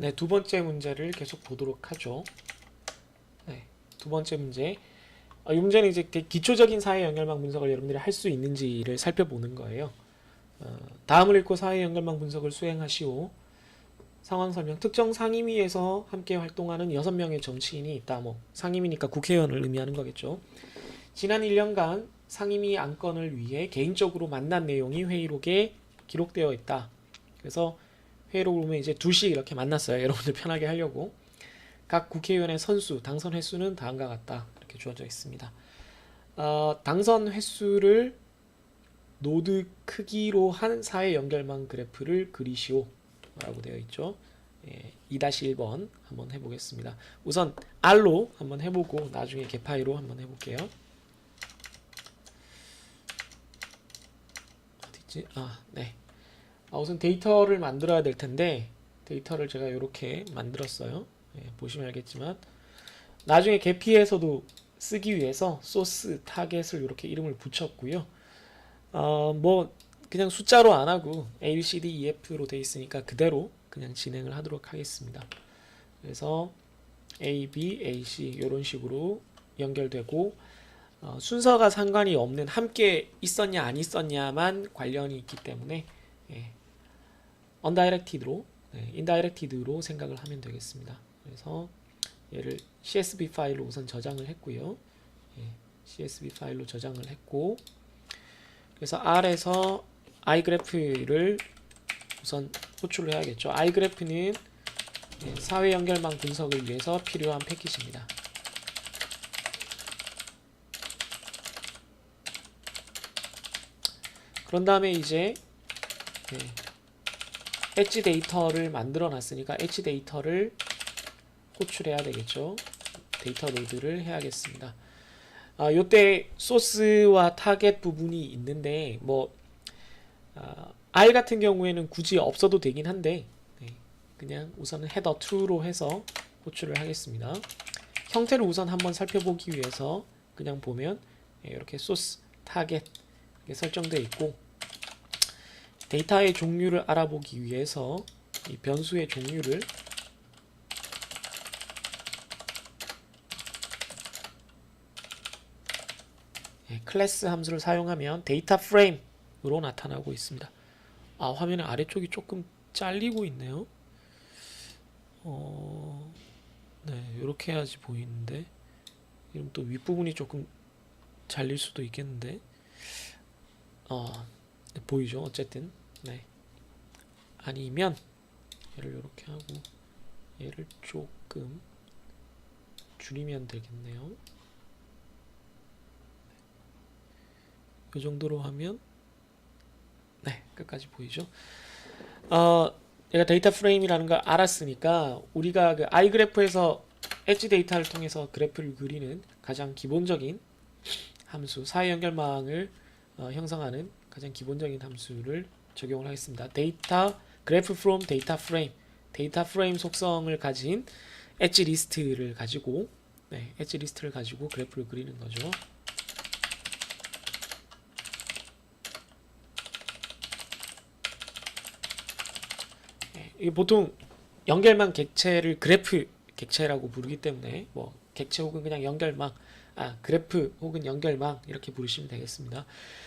네, 두 번째 문제를 계속 보도록 하죠. 네, 두 번째 문제. 이 문제는 이제 기초적인 사회 연결망 분석을 여러분들이 할 수 있는지를 살펴보는 거예요. 다음을 읽고 사회 연결망 분석을 수행하시오. 상황 설명. 특정 상임위에서 함께 활동하는 6명의 정치인이 있다. 뭐 상임위니까 국회의원을 의미하는 거겠죠. 지난 1년간 상임위 안건을 위해 개인적으로 만난 내용이 회의록에 기록되어 있다. 그래서 회의록을 보면 이제 2씩 이렇게 만났어요. 여러분들 편하게 하려고. 각 국회의원의 선수, 당선 횟수는 다음과 같다. 이렇게 주어져 있습니다. 당선 횟수를 노드 크기로 한 사회 연결망 그래프를 그리시오. 라고 되어 있죠. 2-1번 한번 해보겠습니다. 우선 R로 한번 해보고 나중에 개파이로 한번 해볼게요. 어디있지? 네. 우선 데이터를 만들어야 될 텐데 데이터를 제가 이렇게 만들었어요. 보시면 알겠지만 나중에 개피에서도 쓰기 위해서 소스 타겟을 이렇게 이름을 붙였고요. 뭐 그냥 숫자로 안 하고 A, B, C, D, E, F로 되어 있으니까 그대로 그냥 진행을 하도록 하겠습니다. 그래서 A, B, A, C 이런 식으로 연결되고 순서가 상관이 없는 함께 있었냐 안 있었냐만 관련이 있기 때문에 undirected로 indirected로 생각을 하면 되겠습니다. 그래서 얘를 CSV 파일로 우선 저장을 했고요. CSV 파일로 저장을 했고 그래서 R에서 igraph를 우선 호출을 해야겠죠. igraph는 사회 연결망 분석을 위해서 필요한 패키지입니다. 그런 다음에 이제 엣지 데이터를 만들어 놨으니까 엣지 데이터를 호출해야 되겠죠. 데이터 로드를 해야겠습니다. 요때 소스와 타겟 부분이 있는데 뭐 R 같은 경우에는 굳이 없어도 되긴 한데 그냥 우선은 헤더 true로 해서 호출을 하겠습니다. 형태를 우선 한번 살펴보기 위해서 그냥 보면 이렇게 소스, 타겟 이렇게 설정되어 있고 데이터의 종류를 알아보기 위해서 이 변수의 종류를 클래스 함수를 사용하면 데이터 프레임으로 나타나고 있습니다. 화면의 아래쪽이 조금 잘리고 있네요. 네, 이렇게 해야지 보이는데 이러면 또 윗부분이 조금 잘릴 수도 있겠는데 네, 보이죠? 어쨌든 네. 아니면 얘를 이렇게 하고 얘를 조금 줄이면 되겠네요. 이 정도로 하면 네, 끝까지 보이죠? 얘가 데이터 프레임이라는 걸 알았으니까 우리가 그 igraph에서 엣지 데이터를 통해서 그래프를 그리는 가장 기본적인 함수, 사회 연결망을 형성하는 가장 기본적인 함수를 적용을 하겠습니다. 데이터 graph from data frame, 데이터 프레임 속성을 가진 엣지 리스트를 가지고 엣지 리스트를 가지고 그래프를 그리는 거죠. 이게 보통 연결망 객체를 그래프 객체라고 부르기 때문에 뭐 객체 혹은 그냥 연결망, 그래프 혹은 연결망 이렇게 부르시면 되겠습니다.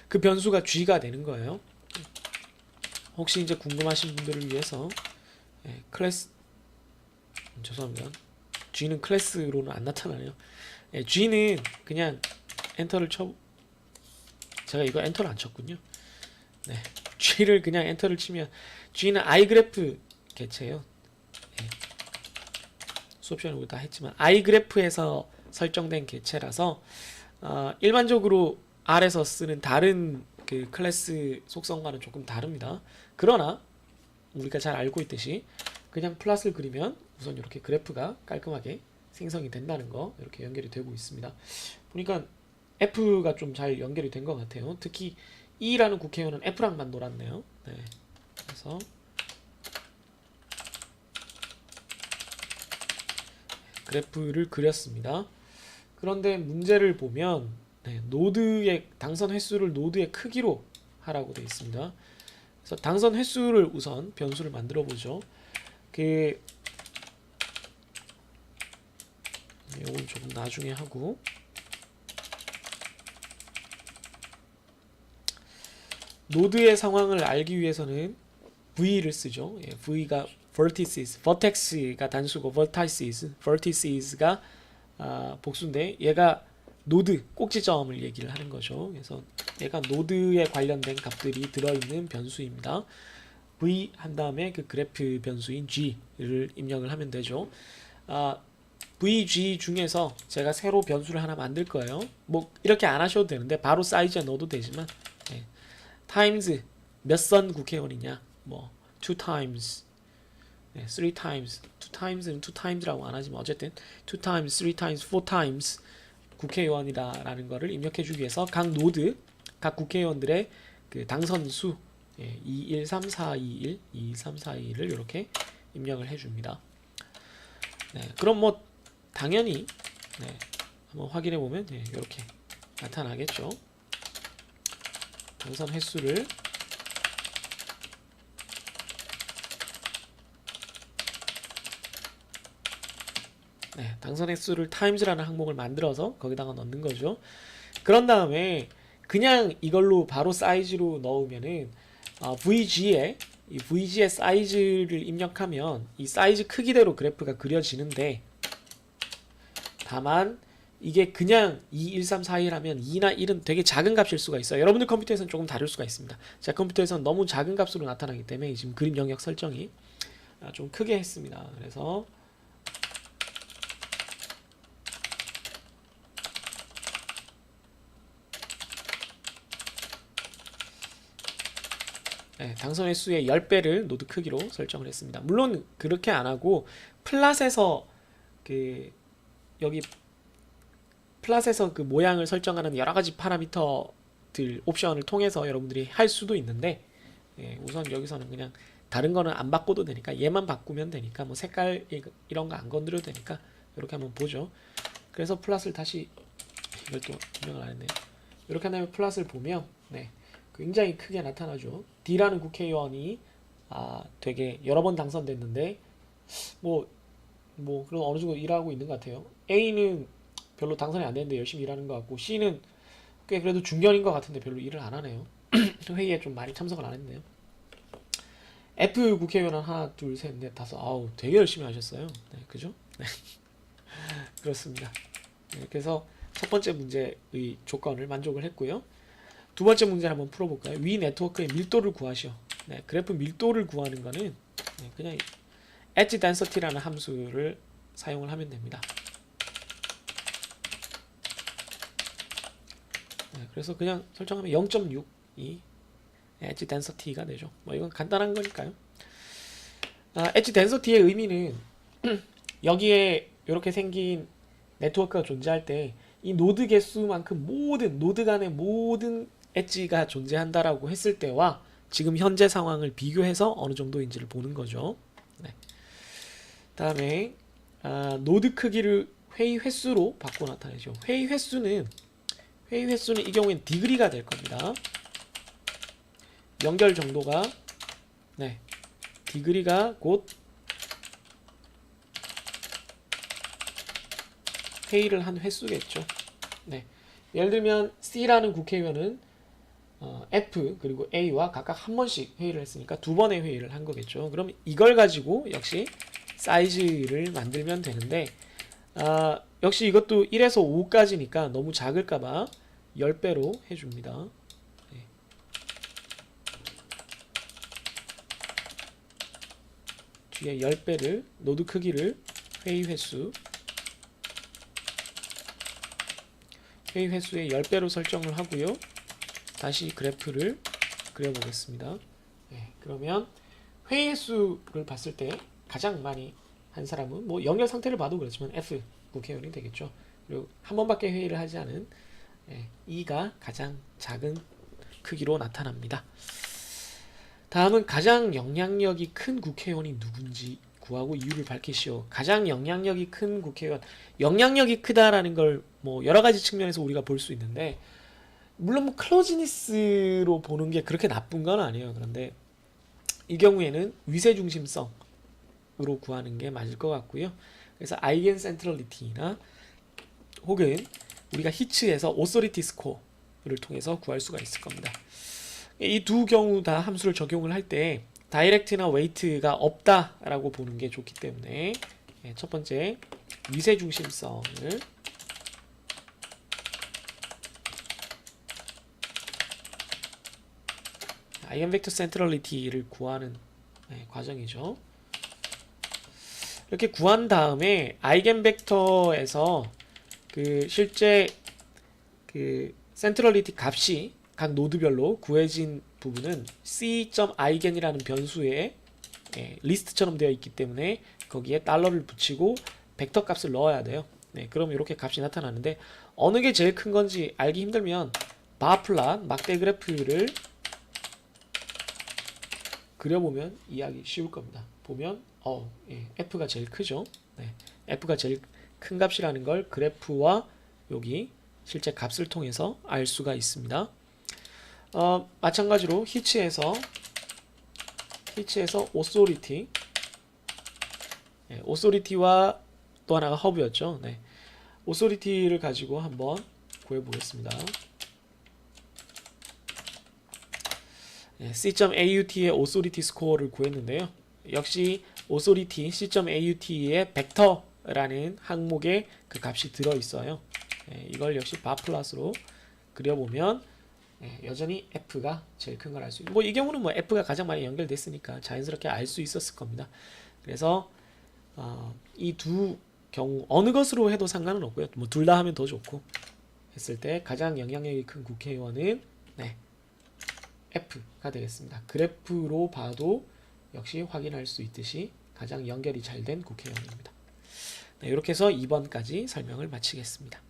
그 변수가 G가 되는 거예요. 혹시 이제 궁금하신 분들을 위해서 클래스 죄송합니다. G는 클래스로는 안 나타나요. G는 그냥 엔터를 쳐 제가 이거 엔터를 안 쳤군요. 네, G를 그냥 엔터를 치면 G는 igraph 개체예요. 수업 시간에 우리 다 했지만 igraph에서 설정된 개체라서 일반적으로 R에서 쓰는 다른 그 클래스 속성과는 조금 다릅니다. 그러나 우리가 잘 알고 있듯이 그냥 플랫을 그리면 우선 이렇게 그래프가 깔끔하게 생성이 된다는 거 이렇게 연결이 되고 있습니다. 보니까 F가 좀 잘 연결이 된 것 같아요. 특히 E라는 국회의원은 F랑만 놀았네요. 네. 그래서 그래프를 그렸습니다. 그런데 문제를 보면 노드의 당선 횟수를 노드의 크기로 하라고 되어 있습니다. 그래서 당선 횟수를 우선 변수를 만들어 보죠. 그 이건 조금 나중에 하고, 노드의 상황을 알기 위해서는 V를 쓰죠. 예, V가 vertices, vertex가 단수고 vertices가 복수인데 얘가 노드, 꼭지점을 얘기를 하는 거죠. 그래서 얘가 노드에 관련된 값들이 들어있는 변수입니다. V 한 다음에 그 그래프 변수인 G를 입력을 하면 되죠. VG 중에서 제가 새로 변수를 하나 만들 거예요. 뭐 이렇게 안 하셔도 되는데 바로 사이즈에 넣어도 되지만, 예. times 몇 선 국회의원이냐, 뭐 2 times, 네, 3 times, 2 times는 2 times라고 안 하지만 어쨌든 2 times, 3 times, 4 times 국회의원이다라는 거를 입력해 주기 위해서 각 노드, 각 국회의원들의 그 당선 수, 예, 2, 1, 3, 4, 2, 1, 2, 3, 4, 2, 1을 이렇게 입력을 해 줍니다. 네, 그럼 뭐 당연히, 네, 한번 확인해 보면, 네, 이렇게 나타나겠죠. 당선 횟수를 네, 당선 횟수를 times라는 항목을 만들어서 거기다가 넣는 거죠. 그런 다음에 그냥 이걸로 바로 사이즈로 넣으면은 VG의 사이즈를 입력하면 이 사이즈 크기대로 그래프가 그려지는데, 다만 이게 그냥 2, 1, 3, 4, 1 하면 2나 1은 되게 작은 값일 수가 있어요. 여러분들 컴퓨터에서는 조금 다를 수가 있습니다. 제 컴퓨터에서는 너무 작은 값으로 나타나기 때문에 지금 그림 영역 설정이 좀 크게 했습니다. 그래서 네, 당선 횟수의 10배를 노드 크기로 설정을 했습니다. 물론 그렇게 안 하고 플랫에서 그 여기 플랫에서 그 모양을 설정하는 여러 가지 파라미터들 옵션을 통해서 여러분들이 할 수도 있는데, 예, 우선 여기서는 그냥 다른 거는 안 바꿔도 되니까 얘만 바꾸면 되니까, 뭐 색깔 이런 거 안 건드려도 되니까 이렇게 한번 보죠. 그래서 플랫을 다시, 이걸 또 입력을 안 했네요. 이렇게 하면 플랫을 보면, 네, 굉장히 크게 나타나죠. D라는 국회의원이 되게 여러 번 당선됐는데 뭐 그런 어느 정도 일하고 있는 것 같아요. A는 별로 당선이 안 됐는데 열심히 일하는 것 같고, C는 꽤 그래도 중견인 것 같은데 별로 일을 안 하네요. 회의에 좀 많이 참석을 안 했네요. F 국회의원은 하나, 둘, 셋, 넷, 다섯, 아우 되게 열심히 하셨어요. 네, 그죠? 네. 그렇습니다. 네, 그래서 첫 번째 문제의 조건을 만족을 했고요. 두 번째 문제를 한번 풀어볼까요? 위 네트워크의 밀도를 구하시오. 네, 그래프 밀도를 구하는 거는 그냥 edge density라는 함수를 사용을 하면 됩니다. 네, 그래서 그냥 설정하면 0.6이 edge density가 되죠. 뭐 이건 간단한 거니까요. edge density의 의미는 여기에 이렇게 생긴 네트워크가 존재할 때 이 노드 개수만큼 모든 노드 간의 모든 엣지가 존재한다라고 했을 때와 지금 현재 상황을 비교해서 어느 정도인지를 보는 거죠. 네. 다음에 노드 크기를 회의 횟수로 바꿔 나타내죠. 회의 횟수는 이 경우에는 디그리가 될 겁니다. 연결 정도가, 네, 디그리가 곧 회의를 한 횟수겠죠. 네. 예를 들면 C라는 국회의원은 F 그리고 A와 각각 한 번씩 회의를 했으니까 두 번의 회의를 한 거겠죠. 그럼 이걸 가지고 역시 사이즈를 만들면 되는데, 역시 이것도 1에서 5까지니까 너무 작을까봐 10배로 해줍니다. 네. 뒤에 10배를, 노드 크기를 회의 횟수의 10배로 설정을 하고요. 다시 그래프를 그려보겠습니다. 네, 그러면 회의 횟수를 봤을 때 가장 많이 한 사람은 뭐 연결 상태를 봐도 그렇지만 F 국회의원이 되겠죠. 그리고 한 번밖에 회의를 하지 않은 E가 가장 작은 크기로 나타납니다. 다음은 가장 영향력이 큰 국회의원이 누군지 구하고 이유를 밝히시오. 가장 영향력이 큰 국회의원, 영향력이 크다라는 걸 뭐 여러 가지 측면에서 우리가 볼 수 있는데, 물론 뭐 클로즈니스로 보는 게 그렇게 나쁜 건 아니에요. 그런데 이 경우에는 위세 중심성으로 구하는 게 맞을 것 같고요. 그래서 아이겐 센트럴리티나 혹은 우리가 히츠에서 오소리티 스코어를 통해서 구할 수가 있을 겁니다. 이 두 경우 다 함수를 적용을 할 때 다이렉트나 웨이트가 없다라고 보는 게 좋기 때문에 첫 번째 위세 중심성을 아이겐벡터 센트럴리티를 구하는 과정이죠. 이렇게 구한 다음에 아이겐벡터에서 그 실제 그 센트럴리티 값이 각 노드별로 구해진 부분은 c.eigen이라는 변수에 리스트처럼 되어 있기 때문에 거기에 달러를 붙이고 벡터 값을 넣어야 돼요. 그럼 이렇게 값이 나타나는데 어느 게 제일 큰 건지 알기 힘들면 바플랏 막대 그래프를 그려보면 이해하기 쉬울 겁니다. 보면 F가 제일 크죠. F가 제일 큰 값이라는 걸 그래프와 여기 실제 값을 통해서 알 수가 있습니다. 마찬가지로 히치에서 오소리티, 오소리티와 또 하나가 허브였죠. 오소리티를 가지고 한번 구해보겠습니다. C.AUT의 오소리티 스코어를 구했는데요. 역시 오소리티 C.AUT의 벡터라는 항목에 그 값이 들어있어요. 이걸 역시 바플롯으로 그려보면 여전히 F가 제일 큰 걸 알 수 있고 이 경우는 F가 가장 많이 연결됐으니까 자연스럽게 알 수 있었을 겁니다. 그래서 이 두 경우 어느 것으로 해도 상관은 없고요. 둘 다 하면 더 좋고 했을 때 가장 영향력이 큰 국회의원은 F가 되겠습니다. 그래프로 봐도 역시 확인할 수 있듯이 가장 연결이 잘 된 국회의원입니다. 이렇게 해서 2번까지 설명을 마치겠습니다.